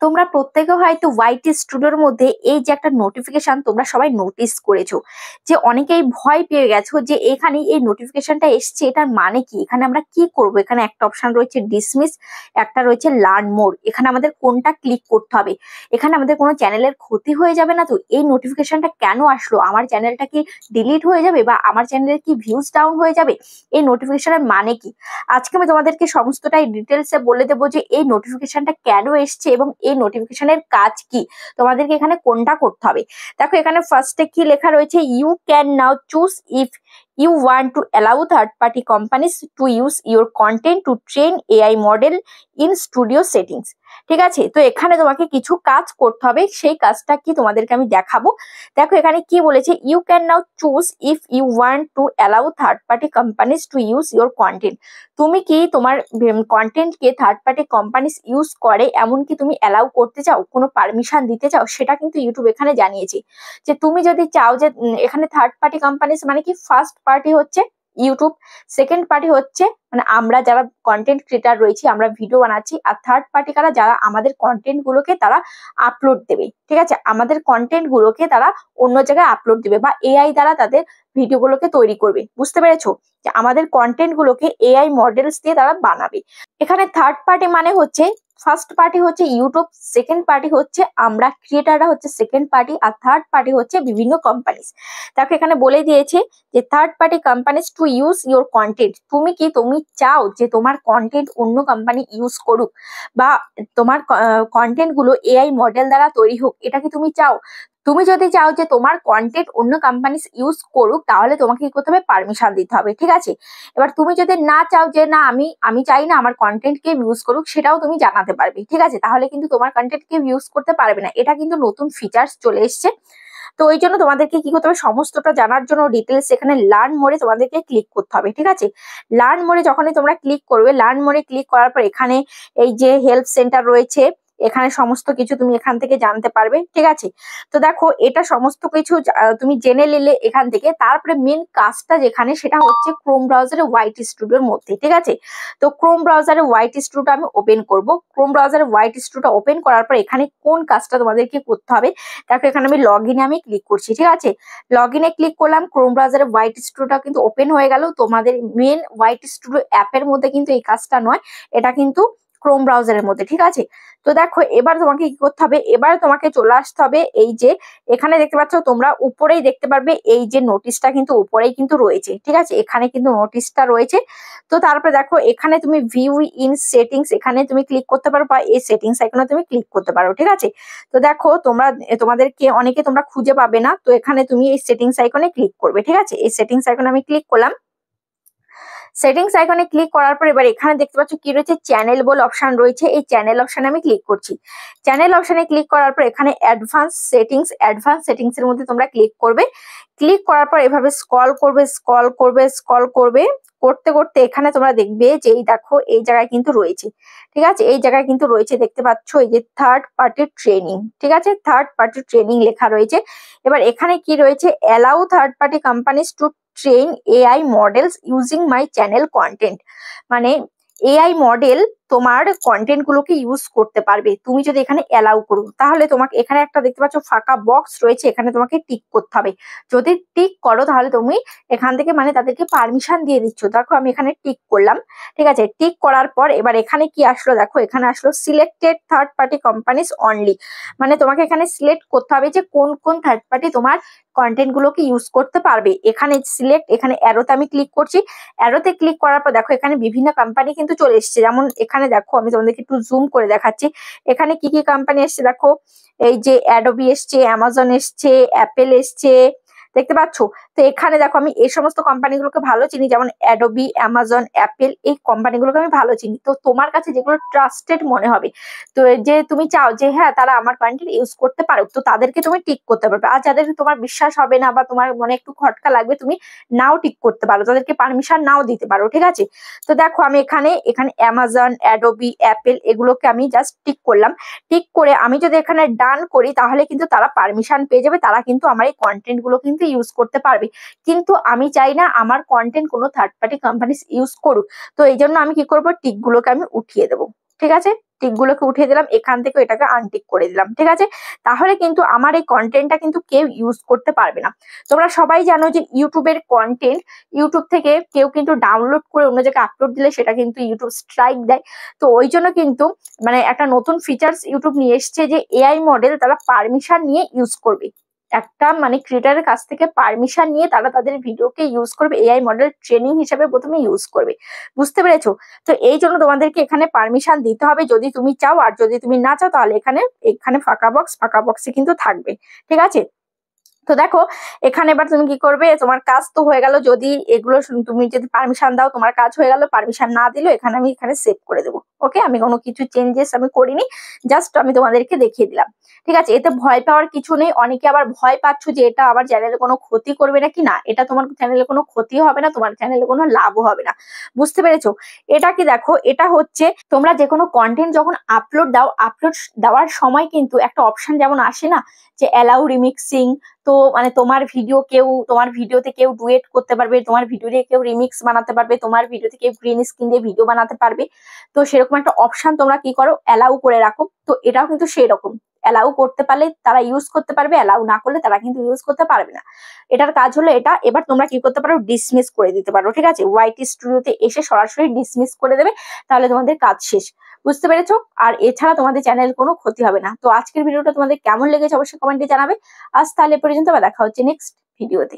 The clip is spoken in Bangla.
তোমরা প্রত্যেকে হয়তো ওয়াইট স্টুডিওর মধ্যে এই যে একটা নোটিফিকেশন তোমরা সবাই নোটিস করেছো যে অনেকেই ভয় পেয়ে গেছো যে এখানে এই নোটিফিকেশনটা এসছে, এটার মানে কি, এখানে আমরা কি করব। এখানে একটা অপশন রয়েছে ডিসমিস, একটা রয়েছে লার্ন মোর। এখানে আমাদের কোনটা ক্লিক করতে হবে? এখানে আমাদের কোনো চ্যানেলের ক্ষতি হয়ে যাবে না তো? এই নোটিফিকেশনটা কেন আসলো? আমার চ্যানেলটা কি ডিলিট হয়ে যাবে বা আমার চ্যানেলের কি ভিউজ ডাউন হয়ে যাবে? এই নোটিফিকেশনের মানে কি? আজকে আমি তোমাদেরকে সমস্তটাই ডিটেলসে বলে দেবো যে এই নোটিফিকেশনটা কেন এসছে এবং এই নোটিফিকেশনের কাজ কি, তোমাদেরকে এখানে কোনটা করতে হবে। দেখো এখানে ফার্স্টে কি লেখা রয়েছে, you can now choose if you want to allow third-party companies to use your content to train AI model in studio settings। ঠিক আছে, তো এখানে তোমাকে কিছু কাজ করতে হবে, সেই কাজটা কি তোমাদেরকে আমি দেখাবো। দেখো এখানে কি বলেছে, you can now choose if you want to allow third party companies to use your content. তুমি কি তোমার কন্টেন্টকে থার্ড পার্টি কোম্পানিজ ইউজ করে এমন কি তুমি অ্যালাউ করতে চাও, কোনো পারমিশন দিতে চাও? সেটা কিন্তু ইউটিউব এখানে জানিয়েছে যে তুমি যদি চাও যে এখানে থার্ড পার্টি কোম্পানিজ মানে কি, ফার্স্ট পার্টি হচ্ছে ইউটিউব, সেকেন্ড পার্টি হচ্ছে মানে আমরা যারা কন্টেন্ট ক্রিয়েটার রয়েছি, আমরা ভিডিও বানাচ্ছি, আর থার্ড পার্টি কারা, যারা আমাদের কন্টেন্ট গুলোকে তারা আপলোড দেবে। ঠিক আছে, আমাদের কন্টেন্ট গুলোকে তারা অন্য জায়গায় আপলোড দেবে বা এআই দ্বারা তাদের ভিডিও গুলোকে তৈরি করবে। বুঝতে পেরেছো যে আমাদের কন্টেন্ট গুলোকে এআই মডেলস দিয়ে তারা বানাবে। এখানে থার্ড পার্টি মানে হচ্ছে, ফার্স্ট পার্টি হচ্ছে ইউটিউব, সেকেন্ড পার্টি হচ্ছে আমরা ক্রিয়েটাররা হচ্ছে সেকেন্ড পার্টি, আর থার্ড পার্টি হচ্ছে বিভিন্ন কোম্পানিজ। তাকে এখানে বলে দিয়েছে যে third party companies to use your content. তুমি চাও যে তোমার কন্টেন্ট অন্য কোম্পানি ইউজ করুক বা তোমার কন্টেন্ট গুলো এআই মডেল দ্বারা তৈরি হোক, এটা কি তুমি চাও? তুমি যদি চাও যে তোমার কন্টেন্ট অন্য কোম্পানি ইউজ করুক, তাহলে তোমাকে কি করতে হবে, পারমিশন দিতে হবে। ঠিক আছে, এবার তুমি যদি না চাও যে না আমি চাই না আমার কন্টেন্ট কে ইউজ করুক, সেটাও তুমি জানাতে পারবে। ঠিক আছে, তাহলে কিন্তু তোমার কন্টেন্ট কে ইউজ করতে পারবে না। এটা কিন্তু নতুন ফিচার্স চলে এসছে। তো ওই জন্য তোমাদেরকে কি করতে হবে, সমস্তটা জানার জন্য ডিটেলস এখানে লার্ন মোরে তোমাদেরকে ক্লিক করতে হবে। ঠিক আছে, লার্ন মোরে যখনই তোমরা ক্লিক করবে, লার্ন মোরে ক্লিক করার পর এখানে এই যে হেল্প সেন্টার রয়েছে, এখানে সমস্ত কিছু তুমি এখান থেকে জানতে পারবে। ঠিক আছে, তো দেখো এটা সমস্ত কিছু তুমি জেনে নিলে এখান থেকে। তারপরে মেন কাজটা যেখানে, সেটা হচ্ছে ক্রোম ব্রাউজারে ওয়াইট স্টুডিওর মধ্যে। ঠিক আছে, তো ক্রোম ব্রাউজারে ওয়াইট স্টুডিওটা আমি ওপেন করব। ক্রোম ব্রাউজারে ওয়াইট স্টুডিওটা ওপেন করার পর এখানে কোন কাজটা তোমাদেরকে করতে হবে, দেখো এখানে আমি লগ ইনে আমি ক্লিক করছি। ঠিক আছে, লগ ইনে ক্লিক করলাম, ক্রোম ব্রাউজারে ওয়াইট স্টুডিওটা কিন্তু ওপেন হয়ে গেল। তোমাদের মেন ওয়াইট স্টুডিও অ্যাপের মধ্যে কিন্তু এই কাজটা নয়, এটা কিন্তু ক্রোম ব্রাউজারের মধ্যে। ঠিক আছে, তো দেখো এবার তোমাকে কি করতে হবে, এবার তোমাকে চলে আসতে হবে এই যে এখানে দেখতে পাচ্ছ তোমরা উপরেই দেখতে পারবে এই যে নোটিশটা কিন্তু উপরেই কিন্তু রয়েছে। ঠিক আছে, এখানে কিন্তু নোটিশটা রয়েছে। তো তারপরে দেখো এখানে তুমি ভিউ ইন সেটিংস, এখানে তুমি ক্লিক করতে পারো বা এই সেটিংস আইকনে তুমি ক্লিক করতে পারো। ঠিক আছে, তো দেখো তোমাদেরকে অনেকে তোমরা খুঁজে পাবে না, তো এখানে তুমি এই সেটিংস আইকনে ক্লিক করবে। ঠিক আছে, এই সেটিংস আইকনে আমি ক্লিক করলাম। সেটিংস আইকনে ক্লিক করার পর এবার এখানে দেখতে পাচ্ছ কি রয়েছে, চ্যানেল বলে অপশন রয়েছে। এই চ্যানেল অপশনে আমি ক্লিক করছি। চ্যানেল অপশনে ক্লিক করার পর এখানে অ্যাডভান্স সেটিংস এর মধ্যে তোমরা ক্লিক করবে। ক্লিক করার পর এভাবে স্ক্রল করবে, করতে করতে এখানে তোমরা দেখবে যে এই দেখো এই জায়গায় কিন্তু রয়েছে। ঠিক আছে, এই জায়গায় কিন্তু রয়েছে, দেখতে পাচ্ছ এই যে থার্ড পার্টি ট্রেনিং। ঠিক আছে, থার্ড পার্টি ট্রেনিং লেখা রয়েছে। এবার এখানে কি রয়েছে, allow third party companies to train AI models using my channel content. মানে এআই মডেল তোমার কন্টেন্ট গুলোকে ইউজ করতে পারবে তুমি যদি এখানে অ্যালাউ করো। তাহলে তোমাকে এখানে একটা দেখতে পাচ্ছ ফাঁকা বক্স রয়েছে, এখানে তোমাকে টিক করতে হবে। যদি টিক করো তাহলে তুমি এখান থেকে মানে তাদেরকে পারমিশন দিয়ে দিচ্ছ। দেখো আমি এখানে টিক করলাম। ঠিক আছে, টিক করার পর এবার এখানে কি আসলো, দেখো এখানে আসলো selected third party companies only. মানে তোমাকে এখানে সিলেক্ট করতে হবে যে কোন কোন থার্ড পার্টি তোমার কন্টেন্ট গুলোকে ইউজ করতে পারবে। এখানে সিলেক্ট, এখানে অ্যারোতে আমি ক্লিক করছি। অ্যারোতে ক্লিক করার পর দেখো এখানে বিভিন্ন কোম্পানি কিন্তু চলে এসছে। যেমন এখানে দেখো আমি তোমাদেরকে একটু জুম করে দেখাচ্ছি, এখানে কি কি কোম্পানি এসছে। দেখো এই যে অ্যাডোবি এসছে, অ্যামাজন এসছে, অ্যাপেল এসছে, দেখতে পাচ্ছ। তো এখানে দেখো আমি এই সমস্ত কোম্পানিগুলোকে ভালো চিনি, যেমন অ্যাডোবি, অ্যামাজন, অ্যাপেল, এই কোম্পানিগুলোকে আমি ভালো চিনি। তো তোমার কাছে যেগুলো ট্রাস্টেড মনে হবে, তো যে তুমি চাও যে হ্যাঁ তারা আমার কন্টেন্ট ইউজ করতে পারো, তো তাদেরকে তুমি টিক করতে পারবে। আর যাদের তোমার বিশ্বাস হবে না বা তোমার মনে একটু খটকা লাগবে, তুমি নাও টিক করতে পারো, তাদেরকে পারমিশন নাও দিতে পারো। ঠিক আছে, তো দেখো আমি এখানে অ্যামাজন, অ্যাডোবি, অ্যাপেল এগুলোকে আমি জাস্ট টিক করলাম। টিক করে আমি যদি এখানে ডান করি তাহলে কিন্তু তারা পারমিশন পেয়ে যাবে, তারা কিন্তু আমার এই কন্টেন্ট গুলো কিন্তু ইউজ করতে পারবে। কিন্তু আমি চাই না আমার কন্টেন্ট কোনো থার্ড পার্টি কোম্পানি ইউজ করুক, তো এই জন্য আমি কি করবো, টিক গুলোকে আমি উঠিয়ে দেবো। ঠিক আছে, টিকগুলোকে উঠিয়ে দিলাম, এখান থেকে এটাকে আনটিক করে দিলাম। ঠিক আছে, তাহলে কিন্তু আমার এই কন্টেন্টটা কিন্তু কেউ ইউজ করতে পারবে না। তোমরা সবাই জানো যে ইউটিউবের কন্টেন্ট ইউটিউব থেকে কেউ কিন্তু ডাউনলোড করে অন্য জায়গায় আপলোড দিলে সেটা কিন্তু ইউটিউব স্ট্রাইক দেয়। তো ওই জন্য কিন্তু মানে একটা নতুন ফিচার্স ইউটিউব নিয়ে এসছে যে এআই মডেল তারা পারমিশন নিয়ে ইউজ করবে। একটা মানে ক্রিয়েটারের কাছ থেকে পারমিশন নিয়ে তারা তাদের ভিডিওকে ইউজ করবে, এআই মডেল ট্রেনিং হিসেবে প্রথমে ইউজ করবে। বুঝতে পেরেছো? তো এই জন্য তোমাদেরকে এখানে পারমিশন দিতে হবে যদি তুমি চাও, আর যদি তুমি না চাও তাহলে এখানে এখানে ফাঁকা বক্সে কিন্তু থাকবে। ঠিক আছে, তো দেখো এখানে এবার তুমি কি করবে, তোমার কাজ তো হয়ে গেল। যদি এগুলো তুমি যদি পারমিশন দাও তোমার কাজ হয়ে গেল, পারমিশন না দিলেও এখানে আমি এখানে সেভ করে দেবো। ওকে, আমি কোনো কিছু চেঞ্জেস আমি করিনি, জাস্ট আমি তোমাদেরকে দেখিয়ে দিলাম। ঠিক আছে, এতে ভয় পাওয়ার কিছু নেই। অনেকে আবার ভয় পাচ্ছ যে এটা আবার চ্যানেলে কোনো ক্ষতি করবে নাকি, না, এটা তোমার চ্যানেলে কোনো ক্ষতি হবে না, তোমার চ্যানেলে কোনো লাভও হবে না। বুঝতে পেরেছো? এটা কি দেখো, এটা হচ্ছে তোমরা যে কোনো কন্টেন্ট যখন আপলোড দাও, আপলোড দেওয়ার সময় কিন্তু একটা অপশন যেমন আসে না যে অ্যালাউ রিমিক্সিং, তো মানে তোমার ভিডিওতে কেউ ডুয়েট করতে পারবে, তোমার ভিডিওতে কেউ রিমিক্স বানাতে পারবে, তোমার ভিডিওতে কেউ গ্রিন স্ক্রিন দিয়ে ভিডিও বানাতে পারবে। তো সেরকম একটা অপশন তোমরা কি করো, অ্যালাউ করে রাখো। তো এটাও কিন্তু সেই রকম, অ্যালাউ করতে পারলে তারা ইউজ করতে পারবে, অ্যালাউ না করলে তারা কিন্তু ইউজ করতে পারবে না। এটার কাজ হলো এটা। এবার তোমরা কি করতে পারো, ডিসমিস করে দিতে পারো। ঠিক আছে, ওয়াইটি স্টুডিওতে এসে সরাসরি ডিসমিস করে দেবে, তাহলে তোমাদের কাজ শেষ। বুঝতে পেরেছো? আর এছাড়া তোমাদের চ্যানেল কোনো ক্ষতি হবে না। তো আজকের ভিডিওটা তোমাদের কেমন লেগেছে অবশ্যই কমেন্টে জানাবে। আজ তাহলে পর্যন্ত, আবার দেখা হচ্ছে নেক্সট ভিডিওতে।